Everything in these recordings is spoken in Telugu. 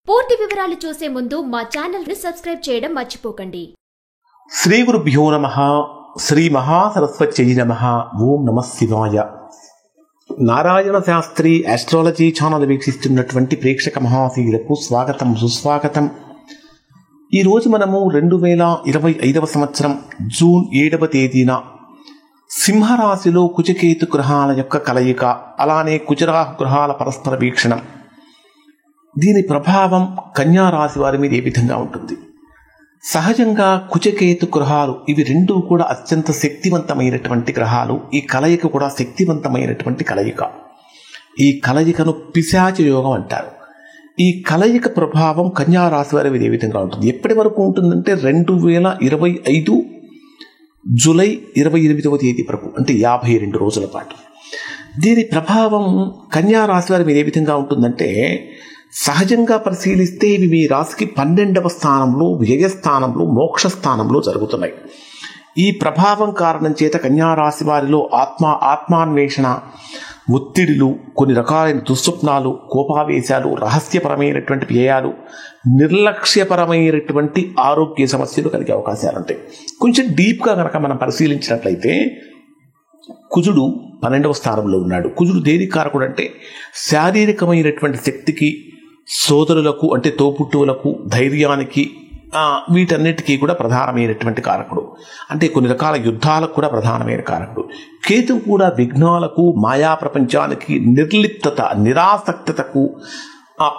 పూర్తి వివరాలు చూసే ముందు మా ఛానల్ ని సబ్స్క్రైబ్ చేయడం మర్చిపోకండి. శ్రీ గురుభ్యో నమః. శ్రీ మహాసరస్వత్యై నమః. ఓం నమః శివాయ. నారాయణ శాస్త్రి ఆస్ట్రాలజీ ఛానల్ వీక్షిస్తున్నటువంటి ప్రేక్షక మహాశీలకు స్వాగతం, సుస్వాగతం. ఈరోజు మనము 2025 సంవత్సరం జూన్ 7వ తేదీన సింహరాశిలో కుజకేతు గ్రహాల యొక్క కలయిక, అలానే కుజరాహు గ్రహాల పరస్పర వీక్షణం, దీని ప్రభావం కన్యా రాశి వారి మీద ఏ విధంగా ఉంటుంది? సహజంగా కుజకేతు గ్రహాలు ఇవి రెండూ కూడా అత్యంత శక్తివంతమైనటువంటి గ్రహాలు. ఈ కలయిక కూడా శక్తివంతమైనటువంటి కలయిక. ఈ కలయికను పిశాచ యోగం అంటారు. ఈ కలయిక ప్రభావం కన్యా రాశి వారి మీద ఏ విధంగా ఉంటుంది? ఎప్పటి వరకు ఉంటుందంటే 2025 జూలై 28వ తేదీ వరకు, అంటే 52 రోజుల పాటు. దీని ప్రభావం కన్యా రాశి వారి మీద ఏ విధంగా ఉంటుందంటే, సహజంగా పరిశీలిస్తే ఇవి మీ రాశికి 12వ స్థానంలో, వ్యయస్థానంలో, మోక్ష స్థానంలో జరుగుతున్నాయి. ఈ ప్రభావం కారణం చేత కన్యా రాశి వారిలో ఆత్మాన్వేషణ, ఒత్తిడిలు, కొన్ని రకాలైన దుస్వప్నాలు, కోపావేశాలు, రహస్యపరమైనటువంటి వ్యయాలు, నిర్లక్ష్యపరమైనటువంటి ఆరోగ్య సమస్యలు కలిగే అవకాశాలు ఉంటాయి. కొంచెం డీప్గా కనుక మనం పరిశీలించినట్లయితే, కుజుడు 12వ స్థానంలో ఉన్నాడు. కుజుడు దేనికి కారకుడు అంటే శారీరకమైనటువంటి శక్తికి, సోదరులకు అంటే తోపుట్టువులకు, ధైర్యానికి, వీటన్నిటికీ కూడా ప్రధానమైనటువంటి కారకుడు. అంటే కొన్ని రకాల యుద్ధాలకు కూడా ప్రధానమైన కారకుడు. కేతువు కూడా విఘ్నాలకు, మాయా ప్రపంచానికి, నిర్లిప్తత, నిరాసక్తతకు,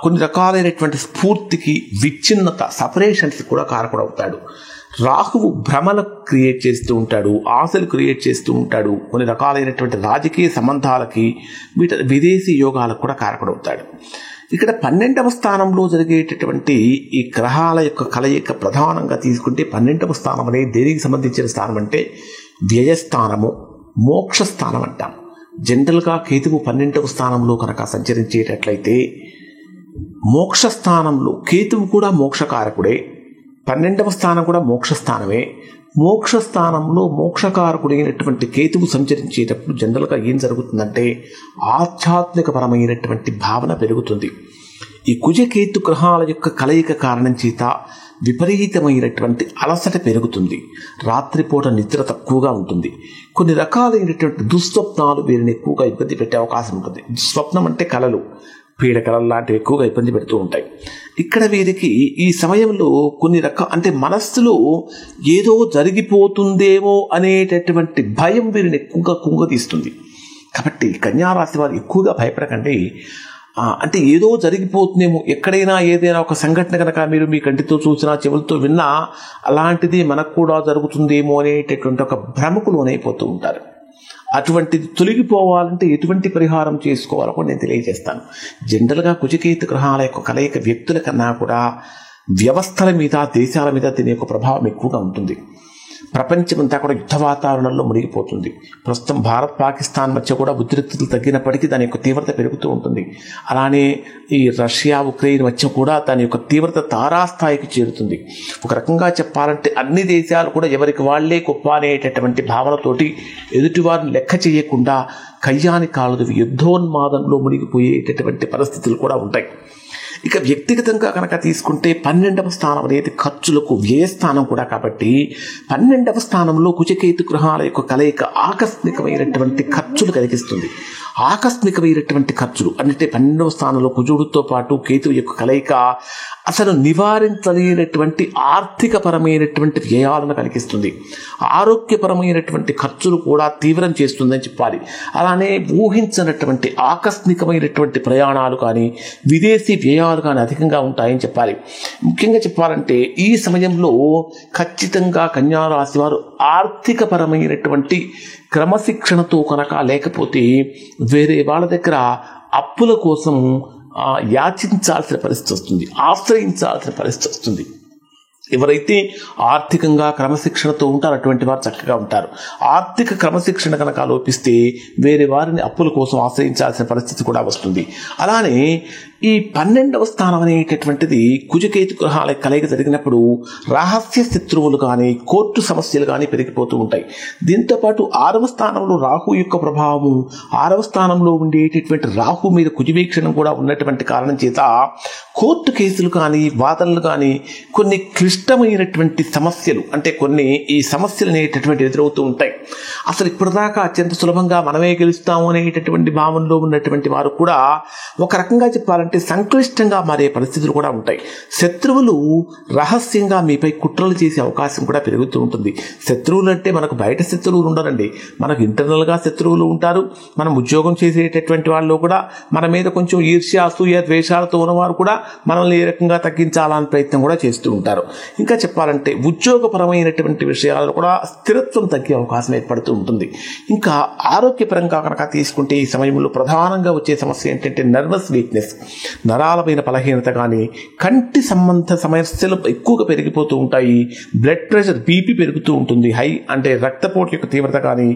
కొన్ని రకాలైనటువంటి స్ఫూర్తికి, విచ్ఛిన్నత, సపరేషన్స్ కూడా కారకుడు అవుతాడు. రాహువు భ్రమలకు క్రియేట్ చేస్తూ ఉంటాడు, ఆశలు క్రియేట్ చేస్తూ ఉంటాడు. కొన్ని రకాలైనటువంటి రాజకీయ సంబంధాలకి, విదేశీ యోగాలకు కూడా కారకుడవుతాడు. ఇక్కడ 12వ స్థానంలో జరిగేటటువంటి ఈ గ్రహాల యొక్క కలయిక ప్రధానంగా తీసుకుంటే, 12వ స్థానం అనేది దేనికి సంబంధించిన స్థానం అంటే వ్యయస్థానము, మోక్ష స్థానం అంటాం. జనరల్గా కేతువు 12వ స్థానంలో కనుక సంచరించేటట్లయితే, మోక్ష స్థానంలో కేతువు కూడా మోక్షకారకుడే, 12వ స్థానం కూడా మోక్షస్థానమే. మోక్ష స్థానంలో మోక్షకారకుడైనటువంటి కేతువు సంచరించేటప్పుడు జనరల్గా ఏం జరుగుతుందంటే ఆధ్యాత్మికపరమైనటువంటి భావన పెరుగుతుంది. ఈ కుజకేతు గ్రహాల యొక్క కలయిక కారణం చేత విపరీతమైనటువంటి అలసట పెరుగుతుంది. రాత్రిపూట నిద్ర తక్కువగా ఉంటుంది. కొన్ని రకాలైనటువంటి దుస్వప్నాలు వీరిని ఎక్కువగా ఇబ్బంది పెట్టే అవకాశం ఉంటుంది. స్వప్నం అంటే కలలు, పీడకలలు లాంటివి ఎక్కువగా ఇబ్బంది పెడుతూ ఉంటాయి. ఇక్కడ వీరికి ఈ సమయంలో కొన్ని అంటే మనస్సులో ఏదో జరిగిపోతుందేమో అనేటటువంటి భయం వీరిని ఎక్కువగా కుంగతీస్తుంది. కాబట్టి కన్యారాశి వారు ఎక్కువగా భయపడకండి. అంటే ఏదో జరిగిపోతుందేమో, ఎక్కడైనా ఏదైనా ఒక సంఘటన కనుక మీరు మీ కంటితో చూసినా, చెవులతో విన్నా, అలాంటిది మనకు కూడా జరుగుతుందేమో అనేటటువంటి ఒక భ్రమకు లోనైపోతూ ఉంటారు. అటువంటిది తొలగిపోవాలంటే ఎటువంటి పరిహారం చేసుకోవాలో కూడా నేను తెలియజేస్తాను. జనరల్గా కుజకేతు గ్రహాల యొక్క కలయిక వ్యక్తుల కన్నా కూడా వ్యవస్థల మీద, దేశాల మీద దీని యొక్క ప్రభావం ఎక్కువగా ఉంటుంది. ప్రపంచమంతా కూడా యుద్ధ వాతావరణంలో మునిగిపోతుంది. ప్రస్తుతం భారత్ పాకిస్తాన్ మధ్య కూడా ఉద్రిక్తతలు తగ్గినప్పటికీ దాని యొక్క తీవ్రత పెరుగుతూ ఉంటుంది. అలానే ఈ రష్యా ఉక్రెయిన్ మధ్య కూడా దాని యొక్క తీవ్రత తారాస్థాయికి చేరుతుంది. ఒక రకంగా చెప్పాలంటే అన్ని దేశాలు కూడా ఎవరికి వాళ్లే గొప్ప అనేటటువంటి భావనతోటి ఎదుటివారిని లెక్క చేయకుండా కయ్యాని కాలుది యుద్ధోన్మాదంలో మునిగిపోయేటటువంటి పరిస్థితులు కూడా ఉంటాయి. ఇక వ్యక్తిగతంగా కనుక తీసుకుంటే 12వ స్థానం అనేది ఖర్చులకు వ్యయస్థానం కూడా. కాబట్టి 12వ స్థానంలో కుజకేతు గ్రహాల యొక్క కలయిక ఆకస్మికమైనటువంటి ఖర్చులు కలిగిస్తుంది. ఆకస్మికమైనటువంటి ఖర్చులు అంటే 12వ స్థానంలో కుజుడితో పాటు కేతువు యొక్క కలయిక అసలు నివారించలేనటువంటి ఆర్థికపరమైనటువంటి వ్యయాలను కలిగిస్తుంది. ఆరోగ్యపరమైనటువంటి ఖర్చులు కూడా తీవ్రం చేస్తుందని చెప్పాలి. అలానే ఊహించినటువంటి ఆకస్మికమైనటువంటి ప్రయాణాలు కానీ, విదేశీ వ్యయాలు కానీ అధికంగా ఉంటాయని చెప్పాలి. ముఖ్యంగా చెప్పాలంటే ఈ సమయంలో ఖచ్చితంగా కన్యా రాశి వారు ఆర్థికపరమైనటువంటి క్రమశిక్షణతో కనుక లేకపోతే వేరే వాళ్ళ దగ్గర అప్పుల కోసం యాచించాల్సిన పరిస్థితి వస్తుంది, ఆశ్రయించాల్సిన పరిస్థితి వస్తుంది. ఎవరైతే ఆర్థికంగా క్రమశిక్షణతో ఉంటారో అటువంటి వారు చక్కగా ఉంటారు. ఆర్థిక క్రమశిక్షణ కనుక లోపిస్తే వేరే వారిని అప్పుల కోసం ఆశ్రయించాల్సిన పరిస్థితి కూడా వస్తుంది. అలానే ఈ 12వ స్థానం అనేటటువంటిది కుజకేతు గ్రహాల కలయిక జరిగినప్పుడు రహస్య శత్రువులు కానీ కోర్టు సమస్యలు కానీ పెరిగిపోతూ ఉంటాయి. దీంతోపాటు 6వ స్థానంలో రాహు యొక్క ప్రభావము, 6వ స్థానంలో ఉండేటటువంటి రాహు మీద కుజవీక్షణం కూడా ఉన్నటువంటి కారణం చేత కోర్టు కేసులు కానీ వాదనలు కానీ కొన్ని క్లిష్టమైనటువంటి సమస్యలు, అంటే కొన్ని ఈ సమస్యలు అనేటటువంటి ఎదురవుతూ ఉంటాయి. అసలు ఇప్పటిదాకా అత్యంత సులభంగా మనమే గెలుస్తాము అనేటటువంటి భావనలో ఉన్నటువంటి వారు కూడా ఒక రకంగా చెప్పాలంటే సంక్లిష్టంగా మారే పరిస్థితులు కూడా ఉంటాయి. శత్రువులు రహస్యంగా మీపై కుట్రలు చేసే అవకాశం కూడా పెరుగుతూ ఉంటుంది. శత్రువులు అంటే మనకు బయట శత్రువులు ఉండరండి, మనకు ఇంటర్నల్గా శత్రువులు ఉంటారు. మనం ఉద్యోగం చేసేటటువంటి వాళ్ళు కూడా మన మీద కొంచెం ఈర్ష్య, అసూయ, ద్వేషాలతో ఉన్నవారు కూడా మనల్ని ఏ రకంగా తగ్గించాలని ప్రయత్నం కూడా చేస్తూ ఉంటారు. ఇంకా చెప్పాలంటే ఉద్యోగపరమైనటువంటి విషయాల్లో కూడా స్థిరత్వం తగ్గే అవకాశం ఏర్పడుతూ ఉంటుంది. ఇంకా ఆరోగ్యపరంగా కనుక తీసుకుంటే ఈ సమయంలో ప్రధానంగా వచ్చే సమస్య ఏంటంటే నర్వస్ వీక్నెస్, నరాలమైన బలహీనత కానీ, కంటి సంబంధ సమస్యలు ఎక్కువగా పెరిగిపోతూ ఉంటాయి. బ్లడ్ ప్రెషర్, బీపీ పెరుగుతూ ఉంటుంది. హై అంటే రక్తపోటు యొక్క తీవ్రత కానీ,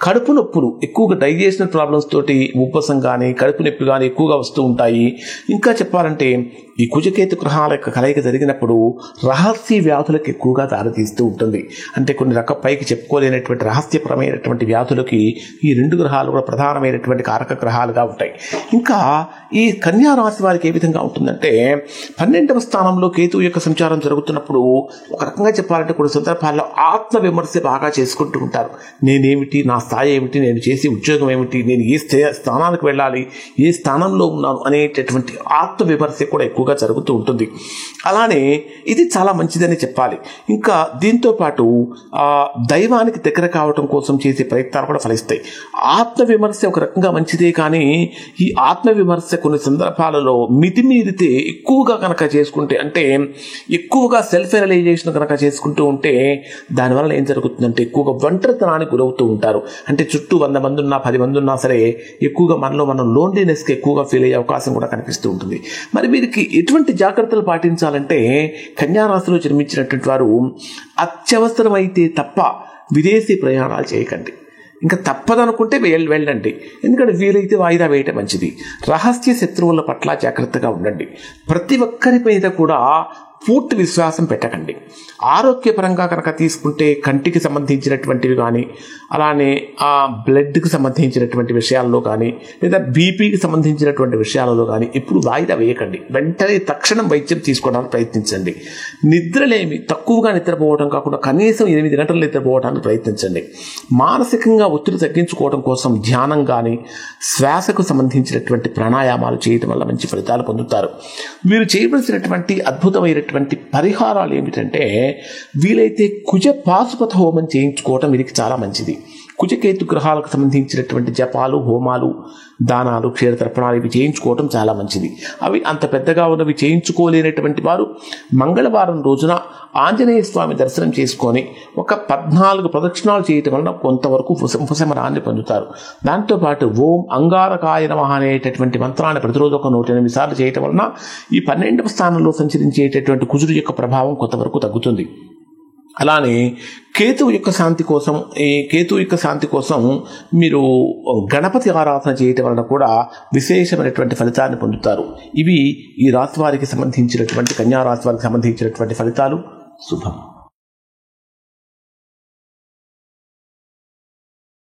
కడుపు నొప్పులు ఎక్కువగా డైజెషనల్ ప్రాబ్లమ్స్ తోటి ఉబ్బసం కానీ, కడుపు నొప్పి కానీ ఎక్కువగా వస్తూ ఉంటాయి. ఇంకా చెప్పాలంటే ఈ కుజకేతు గ్రహాల యొక్క కలయిక జరిగినప్పుడు రహస్య వ్యాధులకు ఎక్కువగా దారితీస్తూ ఉంటుంది. అంటే కొన్ని పైకి చెప్పుకోలేనటువంటి రహస్యపరమైనటువంటి వ్యాధులకి ఈ 2 గ్రహాలు కూడా ప్రధానమైనటువంటి కారక గ్రహాలుగా ఉంటాయి. ఇంకా ఈ కన్యా రాశి వారికి ఏ విధంగా ఉంటుందంటే 12వ స్థానంలో కేతువు యొక్క సంచారం జరుగుతున్నప్పుడు ఒక రకంగా చెప్పాలంటే కొన్ని సందర్భాల్లో ఆత్మ విమర్శ బాగా చేసుకుంటూ ఉంటారు. నేనేమిటి, నా స్థాయి ఏమిటి, నేను చేసే ఉద్యోగం ఏమిటి, నేను ఏ స్థానానికి వెళ్ళాలి, ఏ స్థానంలో ఉన్నాను అనేటటువంటి ఆత్మ విమర్శ కూడా ఎక్కువగా జరుగుతూ ఉంటుంది. అలానే ఇది చాలా మంచిదని చెప్పాలి. ఇంకా దీంతో పాటు దైవానికి దగ్గర కావటం కోసం చేసే ప్రయత్నాలు కూడా ఫలిస్తాయి. ఆత్మ విమర్శ ఒక రకంగా మంచిదే, కానీ ఈ ఆత్మ విమర్శ కొన్ని సందర్భాలలో మితిమీరితే ఎక్కువగా కనుక చేసుకుంటే, అంటే ఎక్కువగా సెల్ఫ్ రియలైజేషన్ కనుక చేసుకుంటూ ఉంటే దానివల్ల ఏం జరుగుతుందంటే ఎక్కువగా ఒంటరితనానికి గురవుతూ ఉంటారు. అంటే చుట్టూ 100 మంది ఉన్నా 10 మంది ఉన్నా సరే ఎక్కువగా మనలో మనం లోన్లీనెస్కి ఎక్కువగా ఫీల్ అయ్యే అవకాశం కూడా కనిపిస్తూ ఉంటుంది. మరి వీరికి ఎటువంటి జాగ్రత్తలు పాటించాలంటే కన్యా రాశిలో జన్మించినటువంటి వారు అత్యవసరమైతే తప్ప విదేశీ ప్రయాణాలు చేయకండి. ఇంకా తప్పదనుకుంటే వెళ్ళండి, ఎందుకంటే వీలైతే వాయిదా వేయటం మంచిది. రహస్య శత్రువుల పట్ల జాగ్రత్తగా ఉండండి. ప్రతి ఒక్కరి మీద కూడా పూర్తి విశ్వాసం పెట్టకండి. ఆరోగ్యపరంగా కనుక తీసుకుంటే కంటికి సంబంధించినటువంటివి కానీ, అలానే బ్లడ్కి సంబంధించినటువంటి విషయాల్లో కానీ, లేదా బీపీకి సంబంధించినటువంటి విషయాలలో కానీ ఎప్పుడు వాయిదా వేయకండి. వెంటనే తక్షణం వైద్యం తీసుకోవడానికి ప్రయత్నించండి. నిద్రలేమి తక్కువగా నిద్రపోవడం కాకుండా కనీసం 8 గంటలు నిద్రపోవడానికి ప్రయత్నించండి. మానసికంగా ఒత్తిడి తగ్గించుకోవడం కోసం ధ్యానం కానీ, శ్వాసకు సంబంధించినటువంటి ప్రాణాయామాలు చేయడం వల్ల మంచి ఫలితాలు పొందుతారు. వీరు చేయవలసినటువంటి అద్భుతమైనటువంటి పరిహారాలు ఏమిటంటే వీలైతే కుజ పాశుపత హోమం చేయించుకోవటం వీరికి చాలా మంచిది. కుజకేతు గ్రహాలకు సంబంధించినటువంటి జపాలు, హోమాలు, దానాలు, క్షీరతర్పణాలు ఇవి చేయించుకోవటం చాలా మంచిది. అవి అంత పెద్దగా ఉన్నవి చేయించుకోలేనటువంటి వారు మంగళవారం రోజున ఆంజనేయ స్వామి దర్శనం చేసుకొని ఒక 14 ప్రదక్షిణాలు చేయటం వలన కొంతవరకు ఉపశమనాన్ని పొందుతారు. దాంతోపాటు ఓం అంగారకాయ నమః అనేటటువంటి మంత్రాన్ని ప్రతిరోజు ఒక 108 సార్లు చేయటం వలన ఈ 12వ స్థానంలో సంచరించేటటువంటి కుజుడు యొక్క ప్రభావం కొంతవరకు తగ్గుతుంది. అలానే కేతువు యొక్క శాంతి కోసం మీరు గణపతి ఆరాధన చేయటం వలన కూడా విశేషమైనటువంటి ఫలితాన్ని పొందుతారు. ఇవి ఈ రాశి వారికి సంబంధించినటువంటి కన్యా రాశి వారికి సంబంధించినటువంటి ఫలితాలు. శుభం.